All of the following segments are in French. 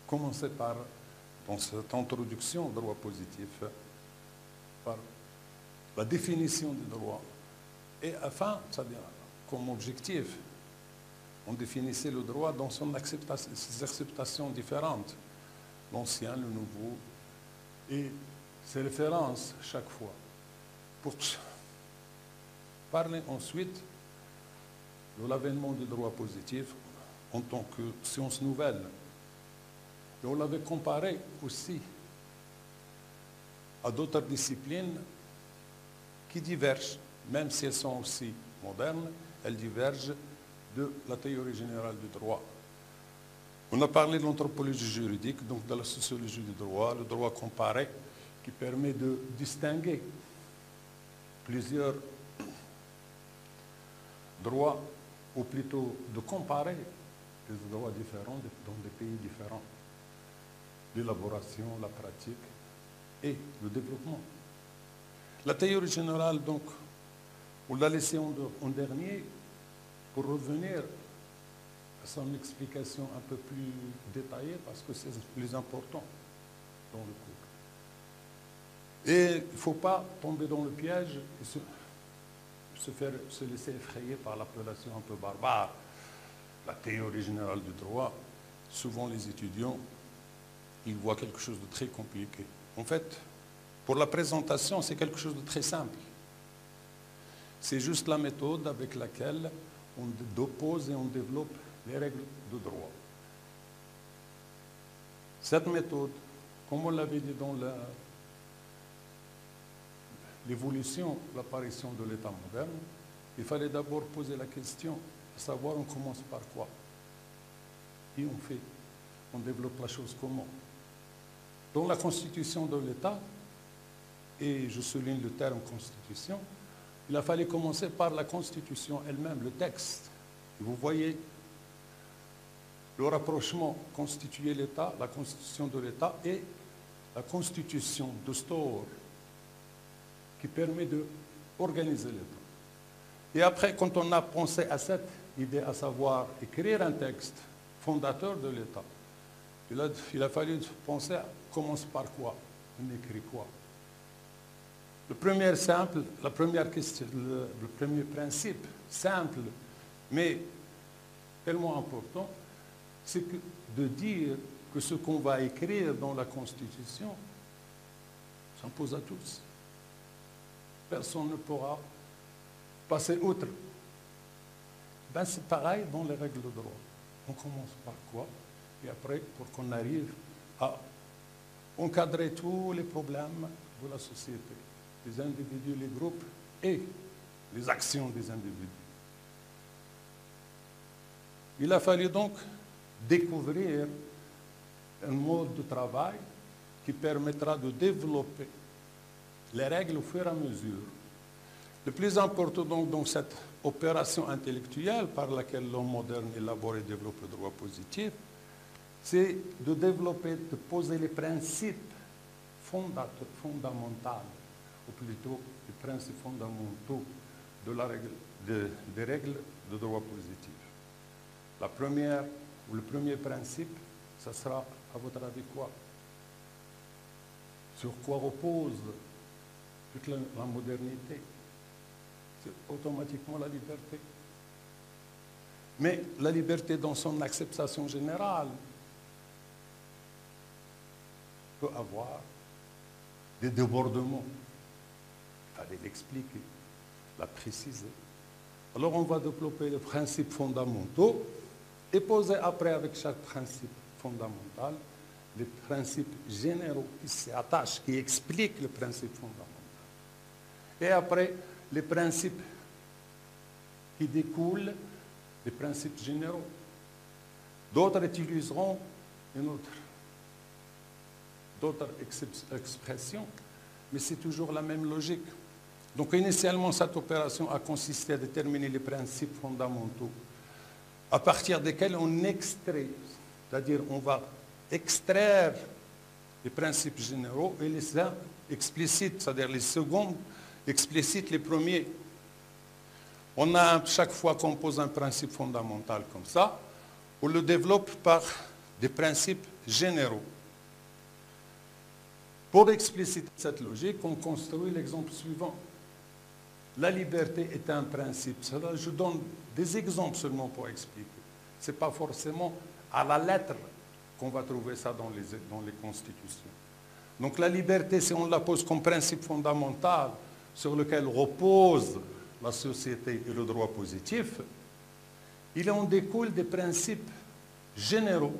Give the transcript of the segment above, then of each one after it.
commencer par, dans cette introduction au droit positif, par la définition du droit. Et afin, c'est-à-dire comme objectif, on définissait le droit dans ses acceptations différentes, l'ancien, le nouveau, et ses références chaque fois. Pour parler ensuite de l'avènement du droit positif en tant que science nouvelle. Et on l'avait comparé aussi à d'autres disciplines qui divergent, même si elles sont aussi modernes, elles divergent de la théorie générale du droit. On a parlé de l'anthropologie juridique, donc de la sociologie du droit, le droit comparé, qui permet de distinguer plusieurs droits, ou plutôt de comparer des droits différents dans des pays différents. L'élaboration, la pratique et le développement. La théorie générale, donc, on l'a laissée en dernier pour revenir à son explication un peu plus détaillée parce que c'est plus important dans le cours. Et il ne faut pas tomber dans le piège et se laisser effrayer par l'appellation un peu barbare. La théorie générale du droit, souvent les étudiants, ils voient quelque chose de très compliqué. En fait, pour la présentation, c'est quelque chose de très simple. C'est juste la méthode avec laquelle on dépose et on développe les règles de droit. Cette méthode, comme on l'avait dit dans l'évolution, l'apparition de l'État moderne, il fallait d'abord poser la question, à savoir on commence par quoi? Et on développe la chose comment? Dans la constitution de l'État, et je souligne le terme constitution, il a fallu commencer par la constitution elle-même, le texte. Et vous voyez le rapprochement constituer l'État, la constitution de l'État et la constitution de Store qui permet d'organiser l'État. Et après, quand on a pensé à cette idée, à savoir écrire un texte fondateur de l'État, il a fallu penser à commence par quoi? On écrit quoi? Le premier principe simple, mais tellement important, c'est de dire que ce qu'on va écrire dans la Constitution s'impose à tous. Personne ne pourra passer outre. Ben, c'est pareil dans les règles de droit. On commence par quoi? Et après, pour qu'on arrive à encadrer tous les problèmes de la société, les individus, les groupes et les actions des individus. Il a fallu donc découvrir un mode de travail qui permettra de développer les règles au fur et à mesure. Le plus important donc dans cette opération intellectuelle par laquelle l'homme moderne élabore et développe le droit positif, c'est de développer, de poser les principes fondamentaux, ou plutôt les principes fondamentaux des règles de droit positif. Le premier principe, ça sera, à votre avis, quoi? Sur quoi repose toute la modernité? C'est automatiquement la liberté. Mais la liberté dans son acceptation générale peut avoir des débordements. Il fallait l'expliquer, la préciser. Alors on va développer les principes fondamentaux et poser après avec chaque principe fondamental les principes généraux qui s'y attachent, qui expliquent le principe fondamental. Et après, les principes qui découlent des principes généraux. D'autres utiliseront d'autres expressions, mais c'est toujours la même logique. Donc initialement, cette opération a consisté à déterminer les principes fondamentaux à partir desquels on extrait, c'est-à-dire on va extraire les principes généraux et les explicites, c'est-à-dire les secondes explicites les premiers. On a chaque fois qu'on pose un principe fondamental comme ça, on le développe par des principes généraux. Pour expliciter cette logique, on construit l'exemple suivant. La liberté est un principe. Je donne des exemples seulement pour expliquer. Ce n'est pas forcément à la lettre qu'on va trouver ça dans les constitutions. Donc la liberté, si on la pose comme principe fondamental sur lequel repose la société et le droit positif, il en découle des principes généraux,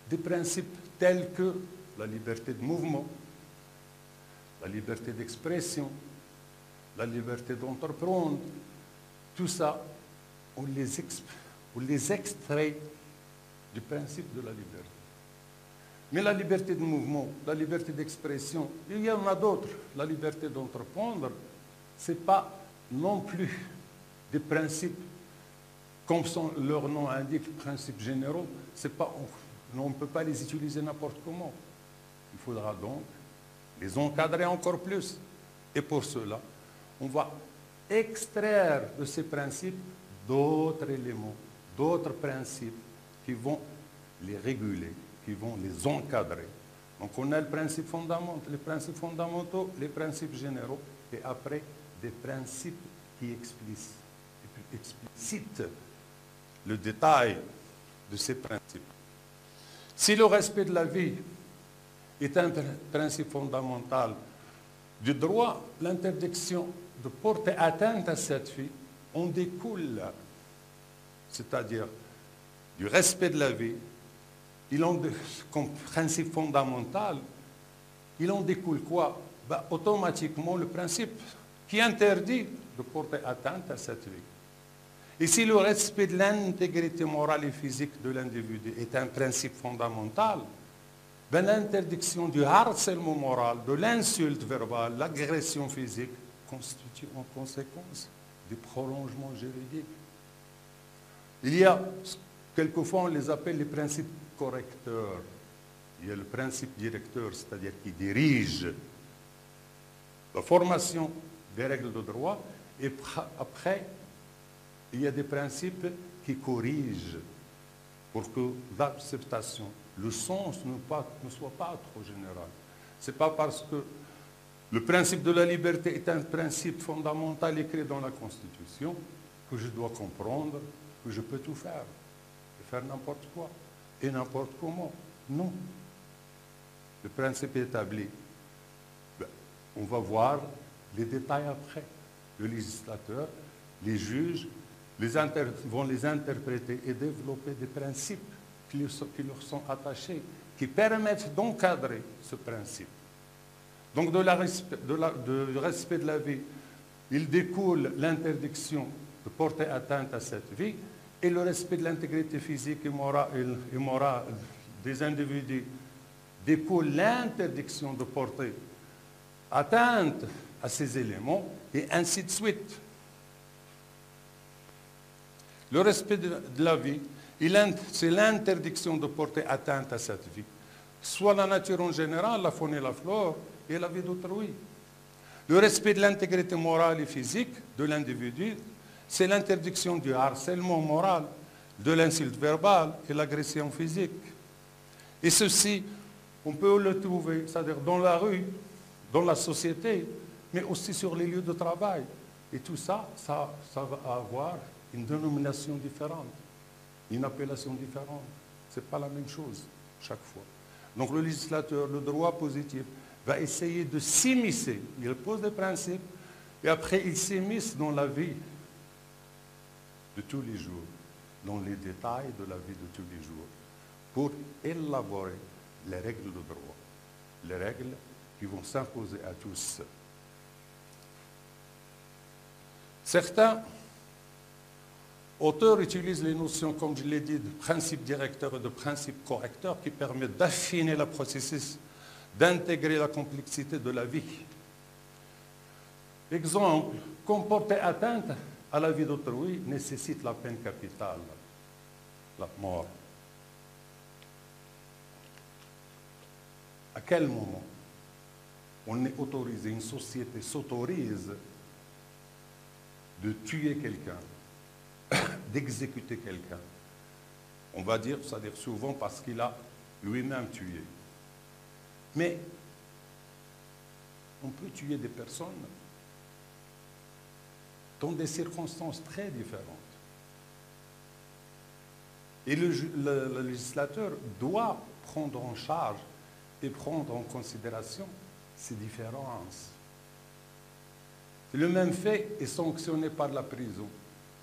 des principes tels que la liberté de mouvement, la liberté d'expression, la liberté d'entreprendre. Tout ça, on les extrait du principe de la liberté. Mais la liberté de mouvement, la liberté d'expression, il y en a d'autres. La liberté d'entreprendre, ce n'est pas non plus des principes, comme leur nom indique, principes généraux. On ne peut pas les utiliser n'importe comment. Il faudra donc les encadrer encore plus. Et pour cela, on va extraire de ces principes d'autres éléments, d'autres principes qui vont les réguler, qui vont les encadrer. Donc on a les principes fondamentaux, les principes généraux, et après des principes qui explicitent le détail de ces principes. Si le respect de la vie est un principe fondamental du droit, l'interdiction de porter atteinte à cette vie en découle, c'est-à-dire du respect de la vie, comme principe fondamental, il en découle quoi? Automatiquement le principe qui interdit de porter atteinte à cette vie. Et si le respect de l'intégrité morale et physique de l'individu est un principe fondamental, l'interdiction du harcèlement moral, de l'insulte verbale, l'agression physique constitue en conséquence des prolongements juridiques. Il y a, quelquefois on les appelle les principes correcteurs. Il y a le principe directeur, c'est-à-dire qui dirige la formation des règles de droit, et après, il y a des principes qui corrigent pour que l'acceptation, le sens ne soit pas trop général. Ce n'est pas parce que le principe de la liberté est un principe fondamental écrit dans la Constitution que je dois comprendre que je peux tout faire, et faire n'importe quoi, et n'importe comment. Non. Le principe est établi. On va voir les détails après. Le législateur, les juges, vont les interpréter et développer des principes qui leur sont attachés, qui permettent d'encadrer ce principe. Donc du respect de la vie, il découle l'interdiction de porter atteinte à cette vie, et le respect de l'intégrité physique et morale des individus découle l'interdiction de porter atteinte à ces éléments, et ainsi de suite. Le respect de la vie, c'est l'interdiction de porter atteinte à cette vie, soit la nature en général, la faune et la flore, et la vie d'autrui. Le respect de l'intégrité morale et physique de l'individu, c'est l'interdiction du harcèlement moral, de l'insulte verbale et l'agression physique. Et ceci, on peut le trouver, c'est-à-dire dans la rue, dans la société, mais aussi sur les lieux de travail. Et tout ça, ça va avoir une dénomination différente, une appellation différente. Ce n'est pas la même chose chaque fois. Donc le législateur, le droit positif, va essayer de s'immiscer. Il pose des principes et après il s'immisce dans la vie de tous les jours, dans les détails de la vie de tous les jours, pour élaborer les règles de droit, les règles qui vont s'imposer à tous. Certains auteurs utilisent les notions, comme je l'ai dit, de principe directeur et de principe correcteur qui permettent d'affiner le processus, d'intégrer la complexité de la vie. Exemple, comporter atteinte à la vie d'autrui nécessite la peine capitale, la mort. À quel moment on est autorisé, une société s'autorise de tuer quelqu'un, d'exécuter quelqu'un? On va dire, c'est-à-dire souvent parce qu'il a lui-même tuer. Mais on peut tuer des personnes dans des circonstances très différentes. Et le législateur doit prendre en charge et prendre en considération ces différences. Le même fait est sanctionné par la prison,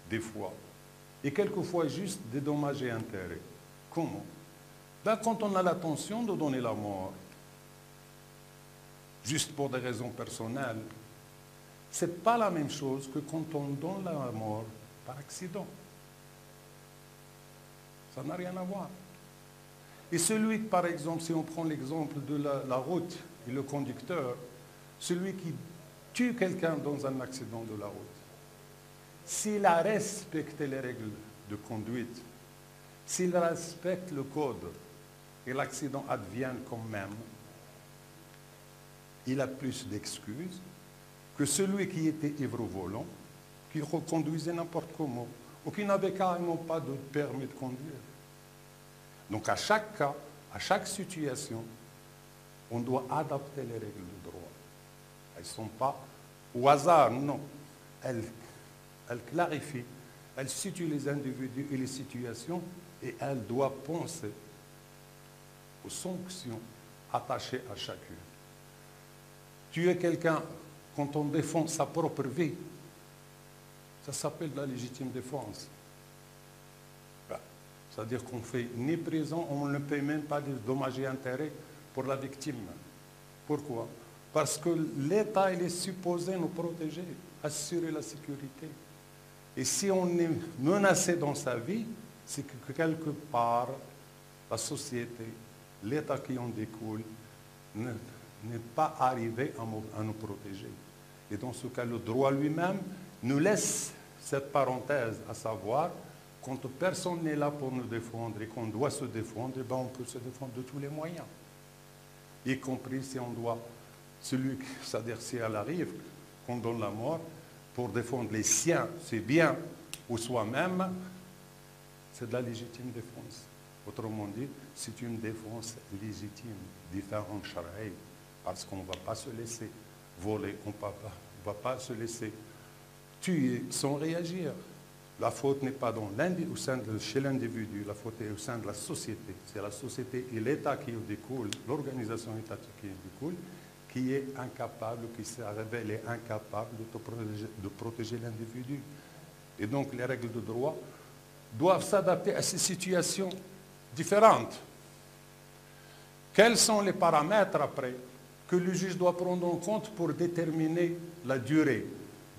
des fois, et quelquefois juste des dommages et intérêts. Comment? Ben, quand on a l'intention de donner la mort, juste pour des raisons personnelles, ce n'est pas la même chose que quand on donne la mort par accident. Ça n'a rien à voir. Et celui, par exemple, si on prend l'exemple de la route et le conducteur, celui qui tue quelqu'un dans un accident de la route, s'il a respecté les règles de conduite, s'il respecte le code et l'accident advienne quand même, il a plus d'excuses que celui qui était ivre au volant, qui reconduisait n'importe comment, ou qui n'avait carrément pas de permis de conduire. Donc à chaque cas, à chaque situation, on doit adapter les règles de droit. Elles ne sont pas au hasard, non. Elles clarifient, elles situent les individus et les situations et elles doivent penser aux sanctions attachées à chacune. Tuer quelqu'un quand on défend sa propre vie, ça s'appelle la légitime défense. C'est-à-dire qu'on ne fait ni prison, on ne paye même pas de dommages et intérêts pour la victime. Pourquoi? Parce que l'État il est supposé nous protéger, assurer la sécurité. Et si on est menacé dans sa vie, c'est que quelque part, la société, l'État qui en découle, n'est pas arrivé à nous protéger. Et dans ce cas, le droit lui-même nous laisse cette parenthèse, à savoir, quand personne n'est là pour nous défendre et qu'on doit se défendre, eh ben on peut se défendre de tous les moyens. Y compris si on doit, c'est-à-dire si elle arrive, qu'on donne la mort, pour défendre les siens, c'est bien, ou soi-même, c'est de la légitime défense. Autrement dit, c'est une défense légitime, différente charia, parce qu'on ne va pas se laisser voler, on ne va pas se laisser tuer sans réagir. La faute n'est pas chez l'individu, la faute est au sein de la société. C'est la société et l'État qui en découle, l'organisation étatique qui en découle, qui est incapable, qui s'est révélé incapable de protéger l'individu. Et donc les règles de droit doivent s'adapter à ces situations différentes. Quels sont les paramètres après que le juge doit prendre en compte pour déterminer la durée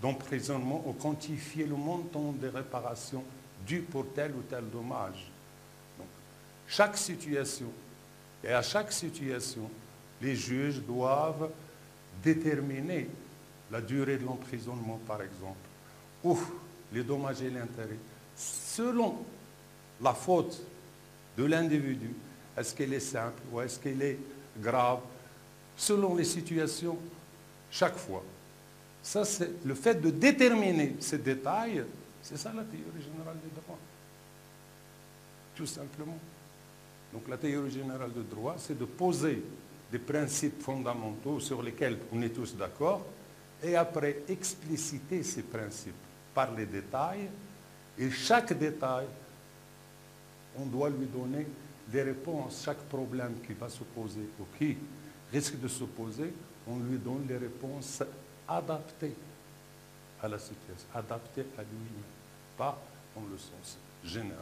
d'emprisonnement ou quantifier le montant des réparations dues pour tel ou tel dommage? Donc, chaque situation, et à chaque situation, les juges doivent déterminer la durée de l'emprisonnement, par exemple, ou les dommages et l'intérêt, selon la faute de l'individu. Est-ce qu'elle est simple ou est-ce qu'elle est grave? Selon les situations, chaque fois. Ça, c'est le fait de déterminer ces détails, c'est ça la théorie générale des droits. Tout simplement. Donc la théorie générale du droit, c'est de poser des principes fondamentaux sur lesquels on est tous d'accord, et après expliciter ces principes par les détails, et chaque détail, on doit lui donner des réponses. Chaque problème qui va se poser ou qui risque de se poser, on lui donne les réponses adaptées à la situation, adaptées à lui-même, pas dans le sens général.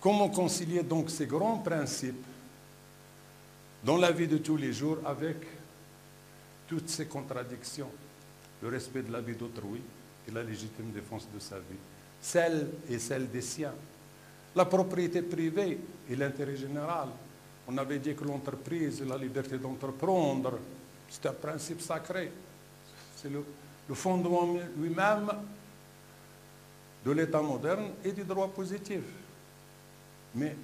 Comment concilier donc ces grands principes dans la vie de tous les jours avec toutes ces contradictions, le respect de la vie d'autrui et la légitime défense de sa vie, celle et celle des siens, la propriété privée et l'intérêt général. On avait dit que l'entreprise et la liberté d'entreprendre, c'est un principe sacré. C'est le fondement lui-même de l'État moderne et du droit positif. Mais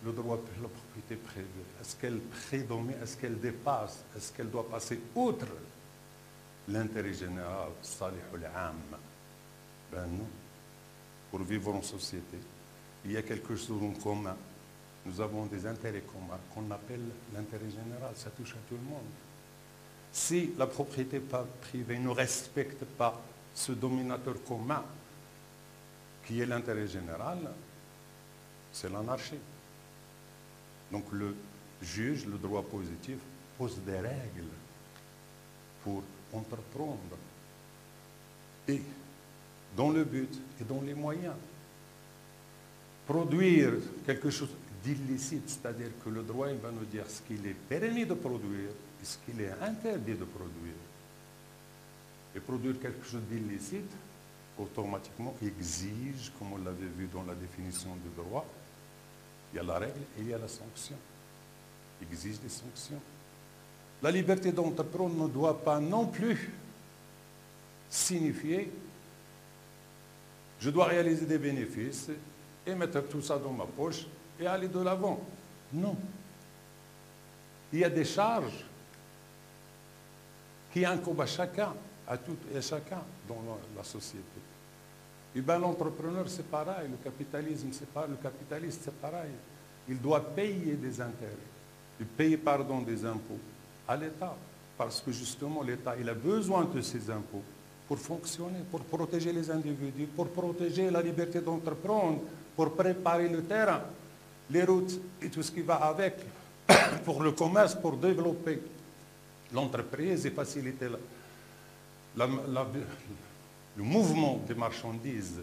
le droit de la propriété privée, est-ce qu'elle prédomine, est-ce qu'elle dépasse, est-ce qu'elle doit passer outre l'intérêt général, salih al-am? Ben non. pour vivre en société. Il y a quelque chose en commun. Nous avons des intérêts communs qu'on appelle l'intérêt général. Ça touche à tout le monde. Si la propriété privée ne respecte pas ce dominateur commun qui est l'intérêt général, c'est l'anarchie. Donc le juge, le droit positif, pose des règles pour entreprendre. Et dans le but et dans les moyens. Produire quelque chose d'illicite, c'est-à-dire que le droit il va nous dire ce qu'il est permis de produire et ce qu'il est interdit de produire. Et produire quelque chose d'illicite, automatiquement exige, comme on l'avait vu dans la définition du droit, il y a la règle et il y a la sanction. Exige des sanctions. La liberté d'entreprendre ne doit pas non plus signifier je dois réaliser des bénéfices et mettre tout ça dans ma poche et aller de l'avant. Non. Il y a des charges qui incombent à chacun, à tout et à chacun dans la société. Et bien l'entrepreneur c'est pareil, le capitalisme c'est pareil, le capitaliste c'est pareil. Il doit payer des intérêts, il paye des impôts à l'État, parce que justement l'État il a besoin de ces impôts pour fonctionner, pour protéger les individus, pour protéger la liberté d'entreprendre, pour préparer le terrain, les routes et tout ce qui va avec, pour le commerce, pour développer l'entreprise et faciliter le mouvement des marchandises.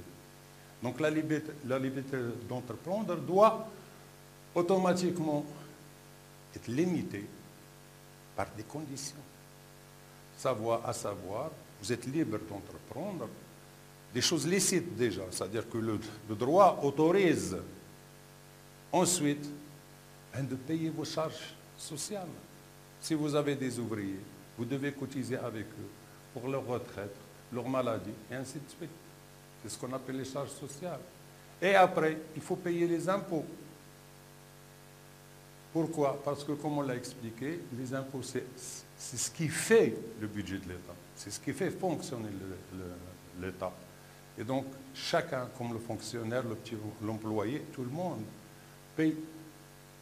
Donc la liberté d'entreprendre doit automatiquement être limitée par des conditions. À savoir, vous êtes libre d'entreprendre des choses licites déjà, c'est-à-dire que le droit autorise ensuite de payer vos charges sociales. Si vous avez des ouvriers, vous devez cotiser avec eux pour leur retraite, leur maladie, et ainsi de suite. C'est ce qu'on appelle les charges sociales. Et après, il faut payer les impôts. Pourquoi? Parce que, comme on l'a expliqué, les impôts, c'est ce qui fait le budget de l'État. C'est ce qui fait fonctionner l'État. Et donc, chacun, comme le fonctionnaire, l'employé, tout le monde, paye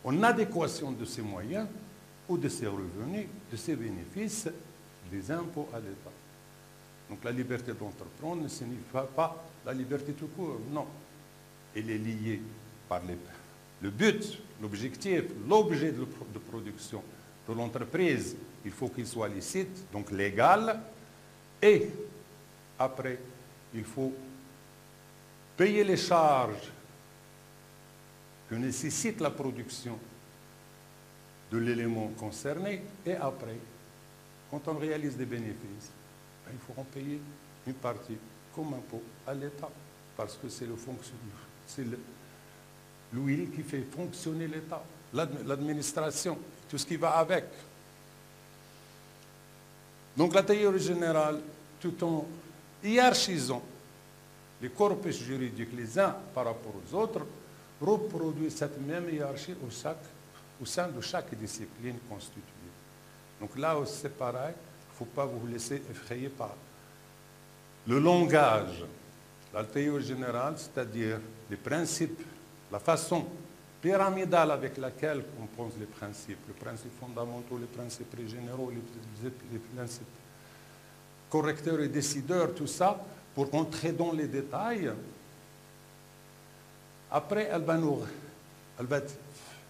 en adéquation de ses moyens ou de ses revenus, de ses bénéfices, des impôts à l'État. Donc la liberté d'entreprendre ne signifie pas la liberté tout court, non. Elle est liée par le but, l'objectif, l'objet de production de l'entreprise. Il faut qu'il soit licite, donc légal, et après, il faut payer les charges que nécessite la production de l'élément concerné, et après, quand on réalise des bénéfices, il faut en payer une partie comme impôt à l'État, parce que c'est l'huile qui fait fonctionner l'État, l'administration, tout ce qui va avec. Donc la théorie générale, tout en hiérarchisant les corpus juridiques les uns par rapport aux autres, reproduit cette même hiérarchie au sein de chaque discipline constituée. Donc là aussi c'est pareil, il ne faut pas vous laisser effrayer par le langage, la théorie générale, c'est-à-dire les principes, la façon pyramidale avec laquelle on pense les principes fondamentaux, les principes généraux, les principes correcteurs et décideurs, tout ça, pour entrer dans les détails. Après, elle va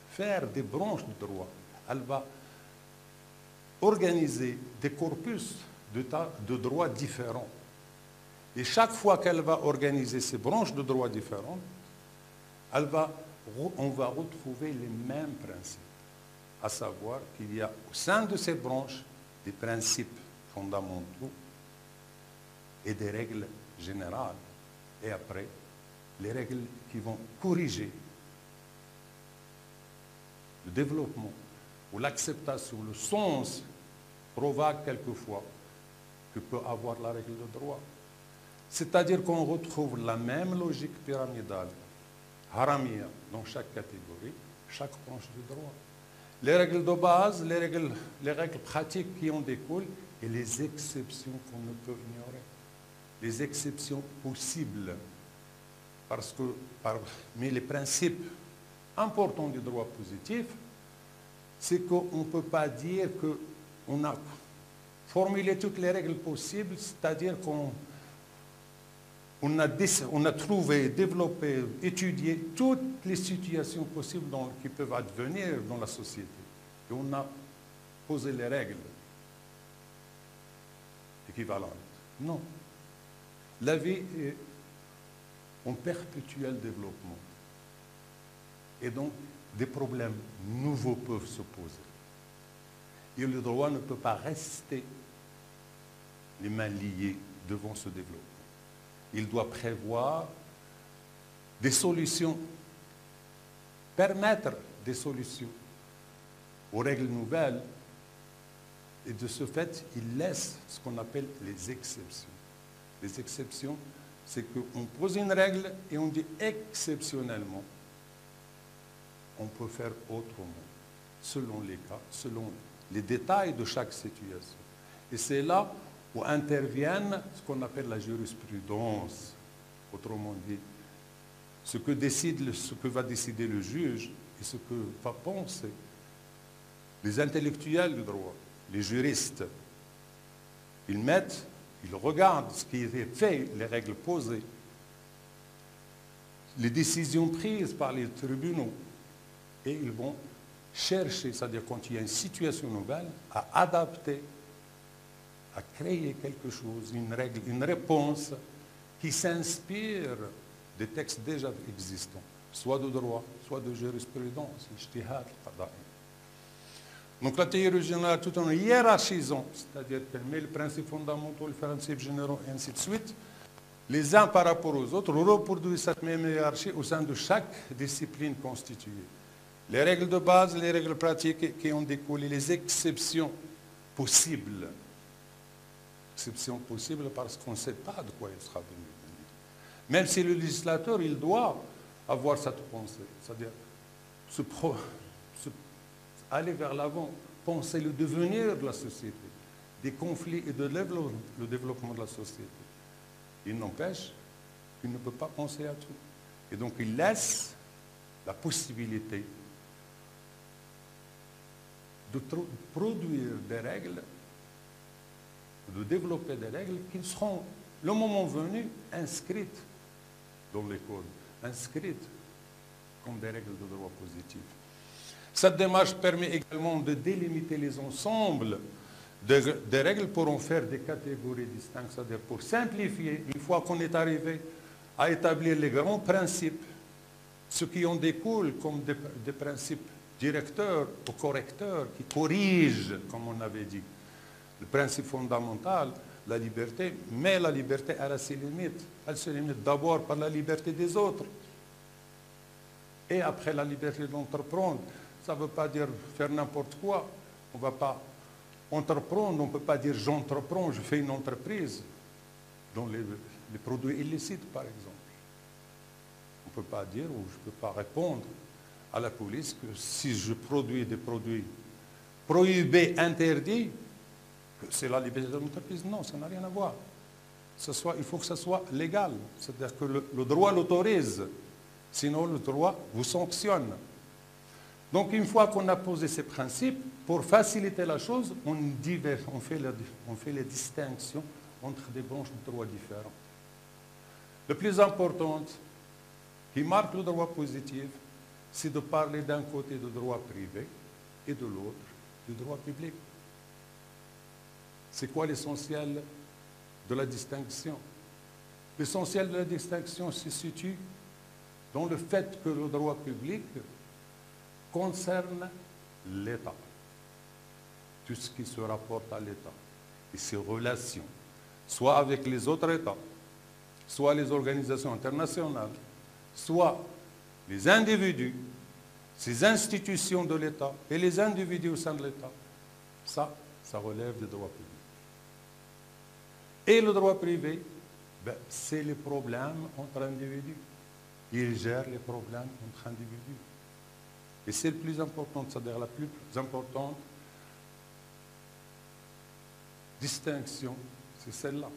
faire des branches de droit. Elle va organiser des corpus de droits différents. Et chaque fois qu'elle va organiser ces branches de droits différentes, on va retrouver les mêmes principes. À savoir qu'il y a au sein de ces branches des principes fondamentaux et des règles générales. Et après, les règles qui vont corriger le développement ou l'acceptation, le sens provoque quelquefois que peut avoir la règle de droit. C'est-à-dire qu'on retrouve la même logique pyramidale, haramia, dans chaque catégorie, chaque branche du droit. Les règles de base, les règles pratiques qui en découlent et les exceptions qu'on ne peut ignorer. Les exceptions possibles parce que parmi les principes importants du droit positif, c'est qu'on ne peut pas dire qu'on a formulé toutes les règles possibles, c'est-à-dire qu'on a trouvé, développé, étudié toutes les situations possibles qui peuvent advenir dans la société. Et on a posé les règles équivalentes. Non. La vie est en perpétuel développement. Et donc, des problèmes nouveaux peuvent se poser. Et le droit ne peut pas rester les mains liées devant ce développement. Il doit prévoir des solutions, permettre des solutions aux règles nouvelles. Et de ce fait, il laisse ce qu'on appelle les exceptions. Les exceptions, c'est qu'on pose une règle et on dit exceptionnellement, on peut faire autrement, selon les cas, selon les détails de chaque situation. Et c'est là où interviennent ce qu'on appelle la jurisprudence. Autrement dit, ce que va décider le juge et ce que va penser les intellectuels du droit, les juristes. Ils regardent ce qui est fait, les règles posées, les décisions prises par les tribunaux, et ils vont chercher, c'est-à-dire quand il y a une situation nouvelle, à adapter, à créer quelque chose, une règle, une réponse qui s'inspire des textes déjà existants, soit de droit, soit de jurisprudence, ijtihad, qada'i. Donc la théorie générale, tout en hiérarchisant, c'est-à-dire qu'elle met les principes fondamentaux, les principes généraux, et ainsi de suite, les uns par rapport aux autres, reproduit cette même hiérarchie au sein de chaque discipline constituée. Les règles de base, les règles pratiques qui ont découlé, les exceptions possibles. Exceptions possibles parce qu'on ne sait pas de quoi il sera venu. Même si le législateur, il doit avoir cette pensée, c'est-à-dire aller vers l'avant, penser le devenir de la société, des conflits et le développement de la société. Il n'empêche qu'il ne peut pas penser à tout. Et donc il laisse la possibilité de produire des règles, de développer des règles qui seront, le moment venu, inscrites dans les codes, inscrites comme des règles de droit positif. Cette démarche permet également de délimiter les ensembles des règles pour en faire des catégories distinctes, c'est-à-dire pour simplifier, une fois qu'on est arrivé à établir les grands principes, ce qui en découle comme des principes directeurs ou correcteurs qui corrigent, comme on avait dit. Le principe fondamental, la liberté, mais la liberté elle a ses limites. Elle se limite d'abord par la liberté des autres et après la liberté d'entreprendre. Ça ne veut pas dire faire n'importe quoi. On ne va pas entreprendre, on ne peut pas dire j'entreprends, je fais une entreprise dans les produits illicites, par exemple. On ne peut pas dire ou je ne peux pas répondre à la police que si je produis des produits prohibés, interdits, que c'est la liberté de l'entreprise. Non, ça n'a rien à voir. Il faut que ça soit légal. C'est-à-dire que le droit l'autorise. Sinon, le droit vous sanctionne. Donc, une fois qu'on a posé ces principes, pour faciliter la chose, on fait les distinctions entre des branches de droit différentes. Le plus important, qui marque le droit positif, c'est de parler d'un côté du droit privé et de l'autre du droit public. C'est quoi l'essentiel de la distinction? L'essentiel de la distinction se situe dans le fait que le droit public concerne l'État, tout ce qui se rapporte à l'État et ses relations, soit avec les autres États, soit les organisations internationales, soit les individus, ces institutions de l'État et les individus au sein de l'État. Ça relève du droit public. Et le droit privé, c'est les problèmes entre individus. Il gère les problèmes entre individus. Et c'est le plus important, c'est-à-dire la plus importante distinction, c'est celle-là.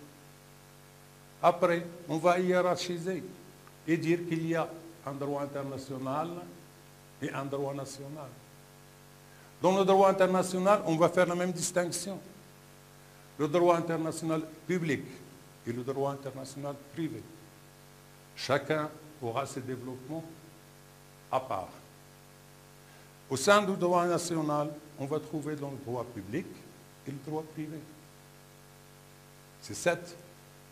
Après, on va hiérarchiser. et dire qu'il y a un droit international et un droit national. Dans le droit international, on va faire la même distinction. Le droit international public et le droit international privé. Chacun aura ses développements à part. Au sein du droit national, on va trouver dans le droit public et le droit privé. C'est cette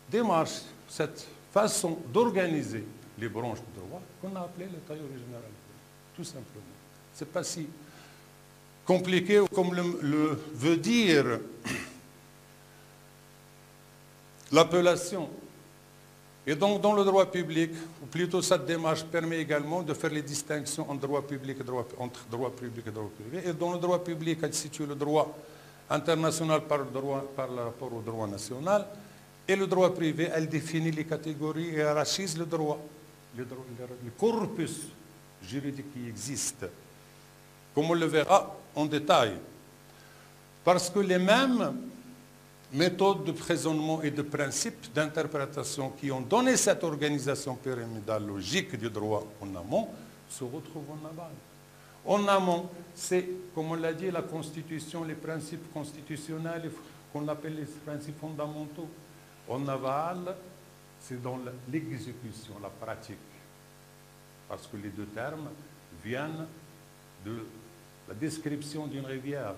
démarche, cette façon d'organiser les branches du droit qu'on a appelé la théorie générale, tout simplement. Ce n'est pas si compliqué comme le veut dire l'appellation. Et donc, dans le droit public, ou plutôt cette démarche permet également de faire les distinctions entre droit public et droit privé. Et dans le droit public, elle situe le droit international par rapport au droit national. Et le droit privé, elle définit les catégories et hiérarchise le droit, le corpus juridique qui existe, comme on le verra en détail. Parce que les mêmes méthodes de raisonnement et de principes d'interprétation qui ont donné cette organisation pyramidale logique du droit en amont se retrouvent en aval. En amont, c'est, comme on l'a dit, la Constitution, les principes constitutionnels qu'on appelle les principes fondamentaux. En aval, c'est dans l'exécution, la pratique. Parce que les deux termes viennent de la description d'une rivière.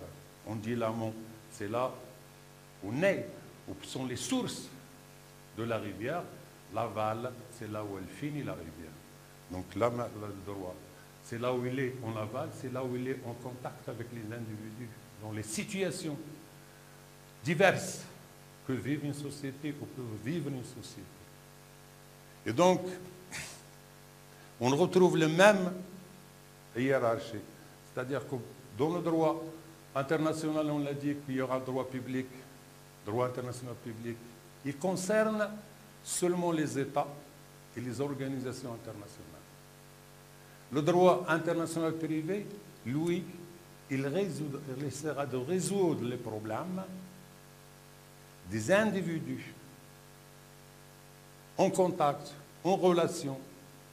On dit l'amont, c'est là où naît, où sont les sources de la rivière. L'aval, c'est là où elle finit la rivière. Donc là, le droit, c'est là où il est en aval, c'est là où il est en contact avec les individus, dans les situations diverses que vive une société ou peut vivre une société. Et donc, on retrouve le même hiérarchie. C'est-à-dire que dans le droit international, on l'a dit qu'il y aura droit public, droit international public. Il concerne seulement les États et les organisations internationales. Le droit international privé, lui, il essaiera de résoudre les problèmes des individus en contact, en relation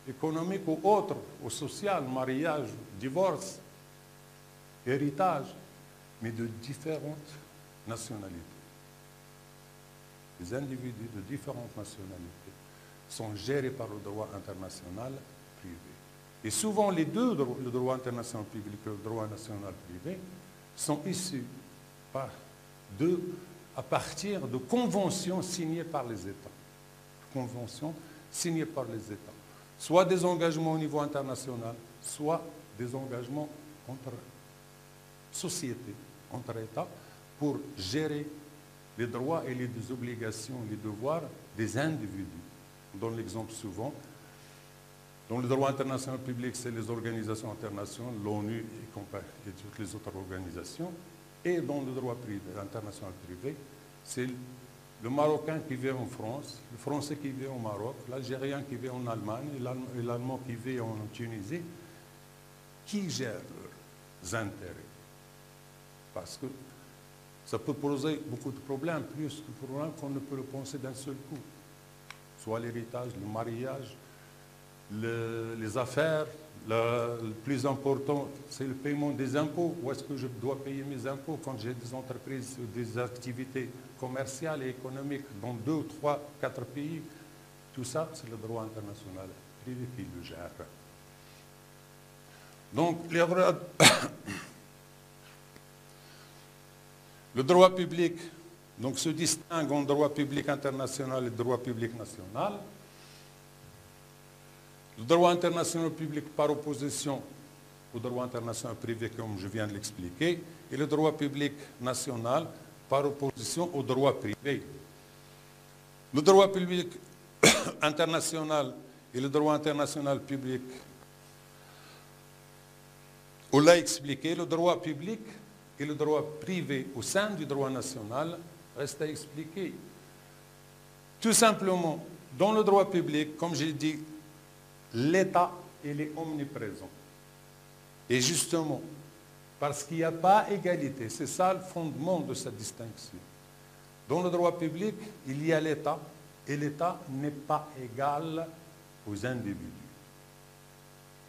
économique ou autre, au social, mariage, divorce, héritage, mais de différentes nationalités. Les individus de différentes nationalités sont gérés par le droit international privé. Et souvent, les deux, le droit international public et le droit national privé, sont issus à partir de conventions signées par les États. Conventions signées par les États. Soit des engagements au niveau international, soit des engagements entre sociétés, entre États, pour gérer les droits et les obligations, les devoirs des individus. On donne l'exemple souvent. Dans le droit international public, c'est les organisations internationales, l'ONU et toutes les autres organisations. Et dans le droit privé, international privé, c'est le Marocain qui vit en France, le Français qui vit au Maroc, l'Algérien qui vit en Allemagne et l'Allemand qui vit en Tunisie, qui gèrent leurs intérêts. Parce que ça peut poser beaucoup de problèmes, plus de problèmes qu'on ne peut le penser d'un seul coup. Soit l'héritage, le mariage, les affaires, le plus important, c'est le paiement des impôts. Où est-ce que je dois payer mes impôts quand j'ai des entreprises, des activités commerciales et économiques dans 2, 3, 4 pays? Tout ça, c'est le droit international privé qui le gère. Donc, le droit public donc, se distingue en droit public international et droit public national. Le droit international public par opposition au droit international privé, comme je viens de l'expliquer, et le droit public national par opposition au droit privé. Le droit public international et le droit international public, on l'a expliqué, le droit public et le droit privé au sein du droit national reste à expliquer. Tout simplement, dans le droit public, comme j'ai dit, l'État, il est omniprésent. Et justement, parce qu'il n'y a pas égalité, c'est ça le fondement de cette distinction. Dans le droit public, il y a l'État, et l'État n'est pas égal aux individus.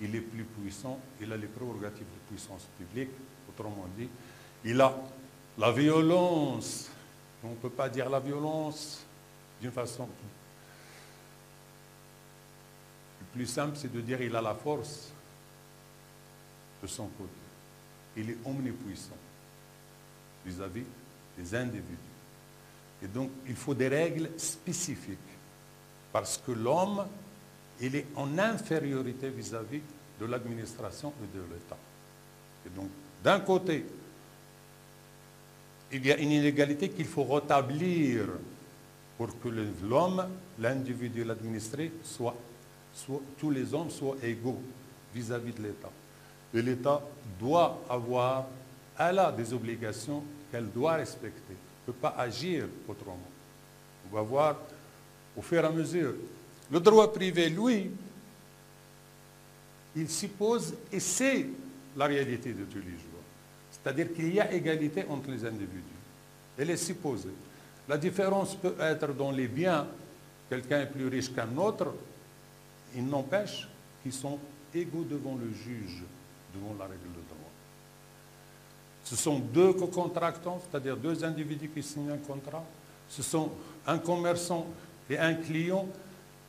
Il est plus puissant, il a les prérogatives de puissance publique, autrement dit, il a la violence. On ne peut pas dire la violence d'une façon plus simple, c'est de dire qu'il a la force de son côté. Il est omnipuissant vis-à-vis des individus. Et donc, il faut des règles spécifiques parce que l'homme, il est en infériorité vis-à-vis de l'administration et de l'État. Et donc, d'un côté, il y a une inégalité qu'il faut rétablir pour que l'homme, l'individu et l'administré tous les hommes soient égaux vis-à-vis de l'État. Et l'État doit avoir, elle a des obligations qu'elle doit respecter. Elle ne peut pas agir autrement. On va voir au fur et à mesure. Le droit privé, lui, il suppose, et c'est la réalité de tous les jours, c'est-à-dire qu'il y a égalité entre les individus. Elle est supposée. La différence peut être dans les biens. Quelqu'un est plus riche qu'un autre. Il n'empêche qu'ils sont égaux devant le juge, devant la règle de droit. Ce sont deux co-contractants, c'est-à-dire deux individus qui signent un contrat. Ce sont un commerçant et un client.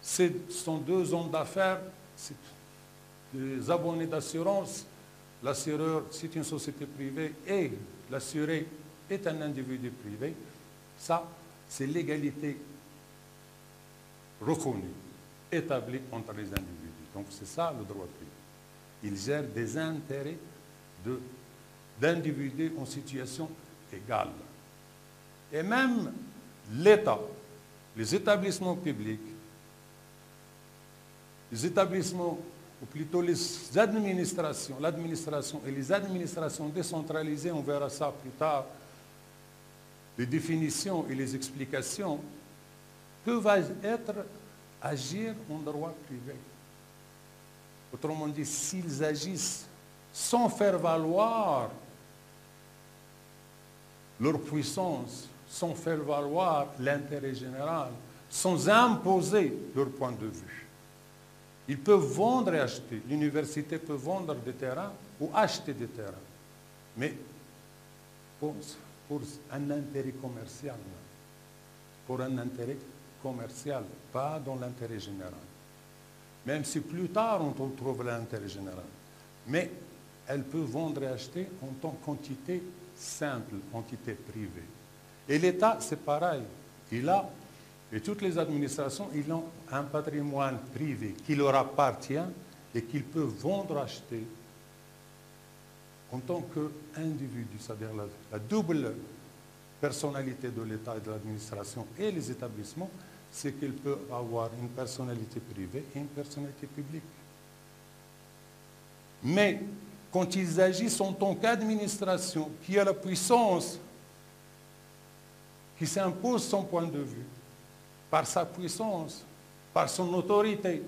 Ce sont deux hommes d'affaires, des abonnés d'assurance. L'assureur, c'est une société privée et l'assuré est un individu privé. Ça, c'est l'égalité reconnue, établie entre les individus. Donc c'est ça le droit privé. Il gère des intérêts d'individus en situation égale. Et même l'État, les établissements publics, les établissements, ou plutôt les administrations, l'administration et les administrations décentralisées, on verra ça plus tard, les définitions et les explications peuvent agir en droit privé. Autrement dit, s'ils agissent sans faire valoir leur puissance, sans faire valoir l'intérêt général, sans imposer leur point de vue. Ils peuvent vendre et acheter. L'université peut vendre des terrains ou acheter des terrains. Mais pour un intérêt commercial. Pour un intérêt commercial, pas dans l'intérêt général. Même si plus tard on trouve l'intérêt général. Mais elle peut vendre et acheter en tant qu'entité simple, entité privée. Et l'État, c'est pareil. Il a, et toutes les administrations, ils ont un patrimoine privé qui leur appartient et qu'ils peuvent vendre, acheter en tant qu'individu, c'est-à-dire la double personnalité de l'État et de l'administration et les établissements, c'est qu'ils peuvent avoir une personnalité privée et une personnalité publique. Mais quand ils agissent en tant qu'administration, qui a la puissance, qui s'impose son point de vue, par sa puissance, par son autorité,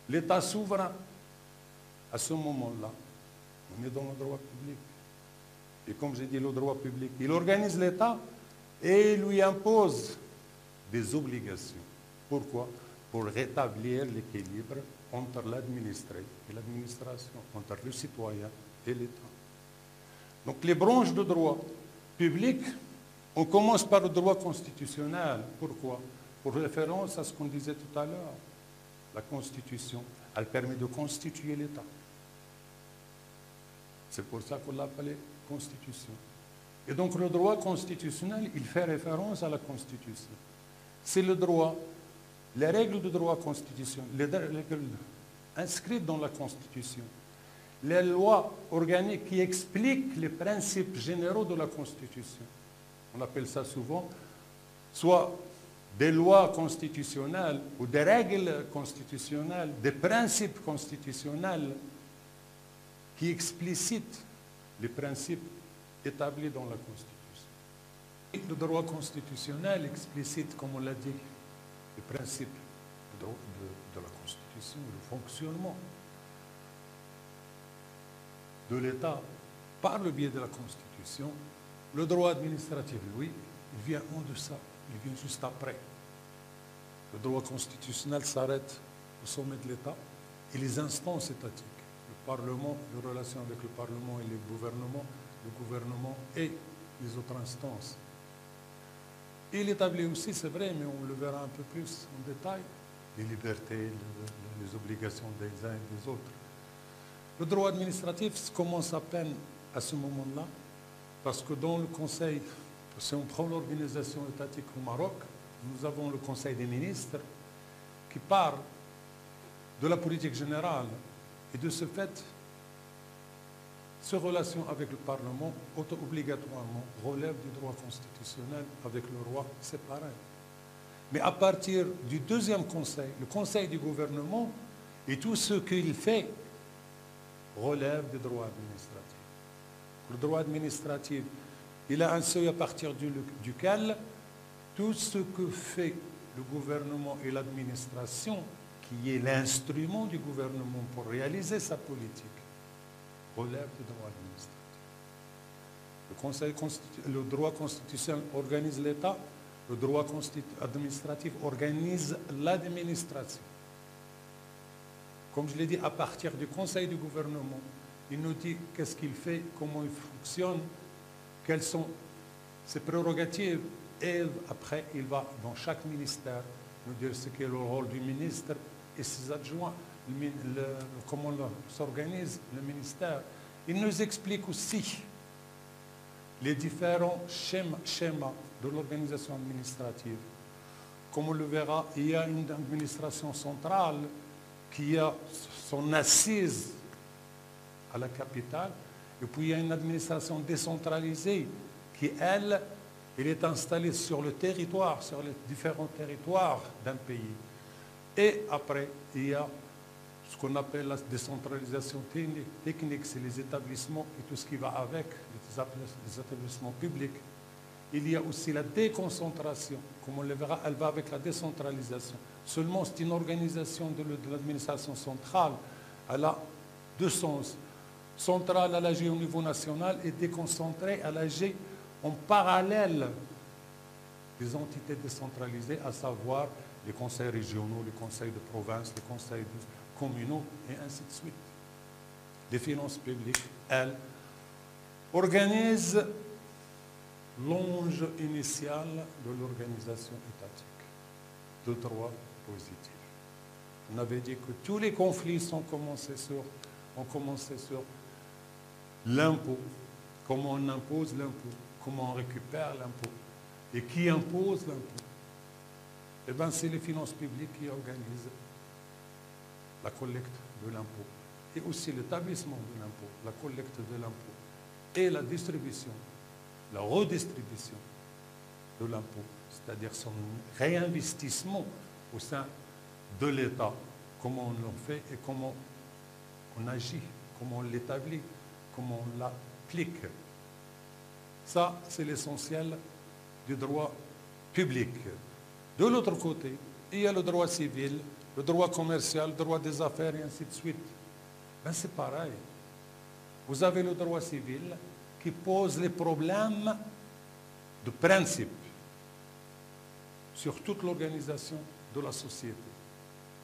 l'État souverain, à ce moment-là, on est dans le droit public. Et comme j'ai dit, le droit public, il organise l'État et lui impose des obligations. Pourquoi? Pour rétablir l'équilibre entre l'administré et l'administration, entre le citoyen et l'État. Donc les branches de droit public, on commence par le droit constitutionnel. Pourquoi? Pour référence à ce qu'on disait tout à l'heure. La Constitution, elle permet de constituer l'État. C'est pour ça qu'on l'appelait Constitution. Et donc le droit constitutionnel, il fait référence à la Constitution. C'est le droit, les règles de droit constitutionnel, les règles inscrites dans la Constitution, les lois organiques qui expliquent les principes généraux de la Constitution. On appelle ça souvent soit des lois constitutionnelles ou des règles constitutionnelles, des principes constitutionnels qui explicitent les principes établis dans la Constitution. Le droit constitutionnel explicite, comme on l'a dit, les principes de la Constitution, le fonctionnement de l'État par le biais de la Constitution. Le droit administratif, lui, il vient en deçà, il vient juste après. Le droit constitutionnel s'arrête au sommet de l'État, et les instances étatiques. Le Parlement, les relations avec le Parlement et le gouvernement et les autres instances. Il établit aussi, c'est vrai, mais on le verra un peu plus en détail, les libertés, les obligations des uns et des autres. Le droit administratif commence à peine à ce moment-là, parce que dans le Conseil, si on prend l'organisation étatique au Maroc, nous avons le Conseil des ministres qui parle de la politique générale et de ce fait, ces relations avec le Parlement, obligatoirement, relèvent du droit constitutionnel. Avec le roi, c'est pareil. Mais à partir du deuxième conseil, le conseil du gouvernement, et tout ce qu'il fait relève du droit administratif. Le droit administratif, il a un seuil à partir duquel tout ce que fait le gouvernement et l'administration, qui est l'instrument du gouvernement pour réaliser sa politique, relève du droit administratif. Le droit constitutionnel organise l'État, le droit administratif organise l'administration. Comme je l'ai dit, à partir du Conseil du gouvernement, il nous dit qu'est-ce qu'il fait, comment il fonctionne, quelles sont ses prérogatives, et après, il va dans chaque ministère nous dire ce qu'est le rôle du ministre et ses adjoints, comment s'organise le ministère. Il nous explique aussi les différents schémas de l'organisation administrative. Comme on le verra, il y a une administration centrale qui a son assise à la capitale, et puis il y a une administration décentralisée qui, elle est installée sur le territoire, sur les différents territoires d'un pays. Et après, il y a ce qu'on appelle la décentralisation technique, c'est les établissements et tout ce qui va avec, les établissements publics. Il y a aussi la déconcentration, comme on le verra, elle va avec la décentralisation. Seulement, c'est une organisation de l'administration centrale. Elle a deux sens. Centrale, elle agit au niveau national, et déconcentrée, elle agit en parallèle des entités décentralisées, à savoir les conseils régionaux, les conseils de province, les conseils communaux, et ainsi de suite. Les finances publiques, elles, organisent l'ange initial de l'organisation étatique, de droit positif. On avait dit que tous les conflits ont commencé sur l'impôt, comment on impose l'impôt, comment on récupère l'impôt, et qui impose l'impôt. Eh bien, c'est les finances publiques qui organisent la collecte de l'impôt, et aussi l'établissement de l'impôt, la collecte de l'impôt, et la distribution, la redistribution de l'impôt, c'est-à-dire son réinvestissement au sein de l'État, comment on le fait et comment on agit, comment on l'établit, comment on l'applique. Ça, c'est l'essentiel du droit public. De l'autre côté, il y a le droit civil, le droit commercial, le droit des affaires, et ainsi de suite. Ben, c'est pareil. Vous avez le droit civil qui pose les problèmes de principe sur toute l'organisation de la société.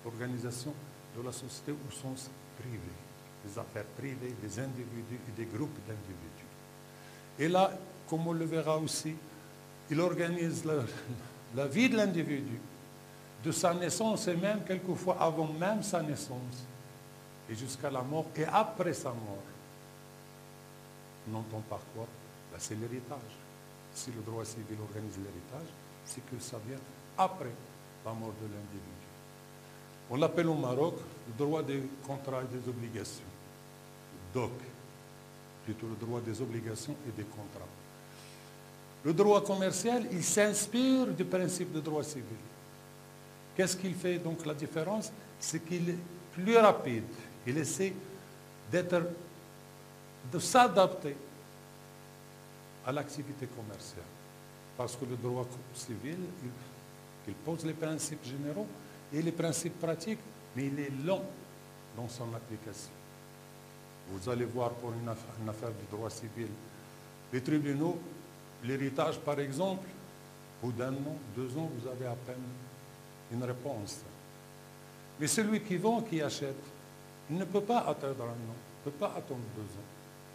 L'organisation de la société au sens privé, des affaires privées, des individus et des groupes d'individus. Et là, comme on le verra aussi, il organise la vie de l'individu, de sa naissance et même quelquefois avant même sa naissance, et jusqu'à la mort et après sa mort. On entend par quoi? Ben, c'est l'héritage. Si le droit civil organise l'héritage, c'est que ça vient après la mort de l'individu. On l'appelle au Maroc le droit des contrats et des obligations, le DOC, plutôt le droit des obligations et des contrats. Le droit commercial, il s'inspire du principe de droit civil. Qu'est-ce qu'il fait donc la différence? C'est qu'il est plus rapide. Il essaie de s'adapter à l'activité commerciale. Parce que le droit civil, il pose les principes généraux et les principes pratiques, mais il est long dans son application. Vous allez voir pour une affaire de droit civil, les tribunaux, l'héritage par exemple, au bout d'un an, 2 ans, vous avez à peine une réponse. Mais celui qui vend, qui achète, il ne peut pas attendre un an, il ne peut pas attendre 2 ans.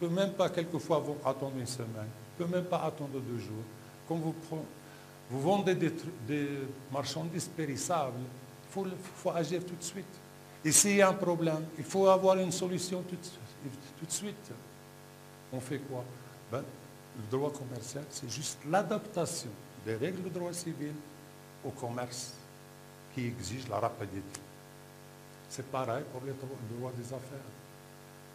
Il ne peut même pas, quelquefois, attendre une semaine. Il ne peut même pas attendre 2 jours. Quand vous vendez des marchandises périssables, il faut agir tout de suite. Et s'il y a un problème, il faut avoir une solution tout de suite. On fait quoi? Le droit commercial, c'est juste l'adaptation des règles de droit civil au commerce qui exige la rapidité. C'est pareil pour le droit des affaires.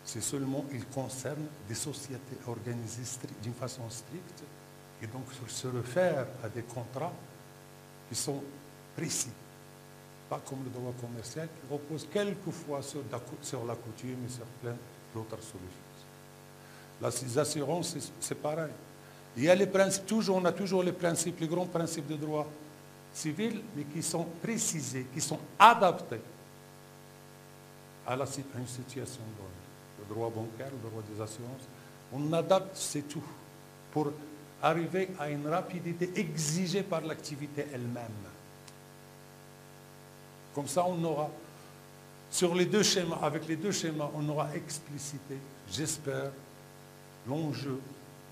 C'est seulement, il concerne des sociétés organisées d'une façon stricte et donc se réfère à des contrats qui sont précis. Pas comme le droit commercial qui repose quelquefois sur la coutume et sur plein d'autres solutions. Les assurances, c'est pareil. Il y a les principes, on a toujours les principes, les grands principes de droit civil, mais qui sont précisés, qui sont adaptés à une situation donnée. Le droit bancaire, le droit des assurances, on adapte, c'est tout, pour arriver à une rapidité exigée par l'activité elle-même. Comme ça, on aura, sur les deux schémas, avec les deux schémas, on aura explicité, j'espère, l'enjeu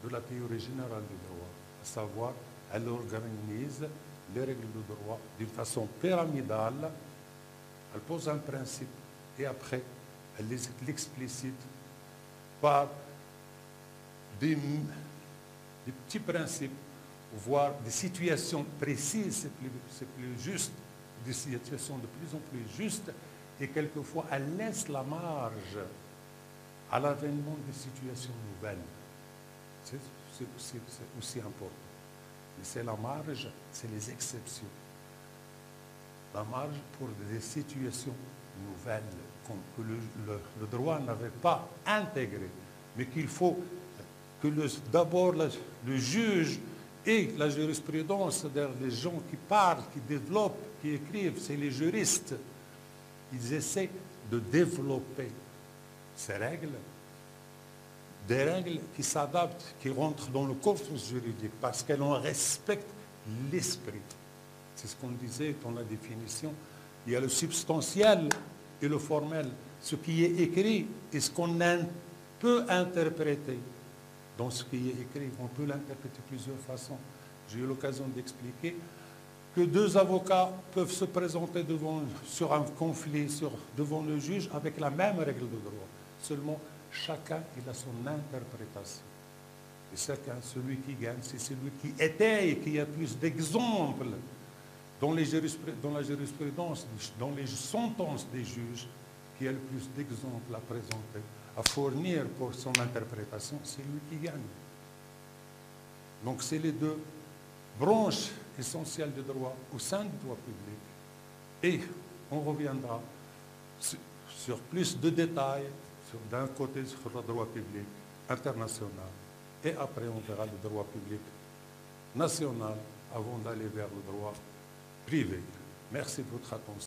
de la théorie générale du droit, à savoir, elle organise les règles de droit d'une façon pyramidale, elle pose un principe et après, elle l'explicite par des petits principes, voire des situations précises, c'est plus juste, des situations de plus en plus justes, et quelquefois, elle laisse la marge à l'avènement des situations nouvelles. C'est aussi important. Mais c'est la marge, c'est les exceptions. La marge pour des situations nouvelles que le droit n'avait pas intégrées, mais qu'il faut que d'abord le juge et la jurisprudence, c'est-à-dire les gens qui parlent, qui développent, qui écrivent, c'est les juristes, ils essaient de développer ces règles, des règles qui s'adaptent, qui rentrent dans le corpus juridique, parce qu'elles en respectent l'esprit. C'est ce qu'on disait dans la définition. Il y a le substantiel et le formel. Ce qui est écrit et ce qu'on peut interpréter dans ce qui est écrit. On peut l'interpréter de plusieurs façons. J'ai eu l'occasion d'expliquer que 2 avocats peuvent se présenter sur un conflit devant le juge avec la même règle de droit. Seulement, chacun il a son interprétation. Et celui qui gagne, c'est celui qui étaye, qui a plus d'exemples dans la jurisprudence, dans les sentences des juges, qui a le plus d'exemples à présenter, à fournir pour son interprétation, c'est lui qui gagne. Donc c'est les 2 branches essentielles du droit au sein du droit public. Et on reviendra sur plus de détails, d'un côté sur le droit public international, et après on verra le droit public national avant d'aller vers le droit privé. Merci de votre attention.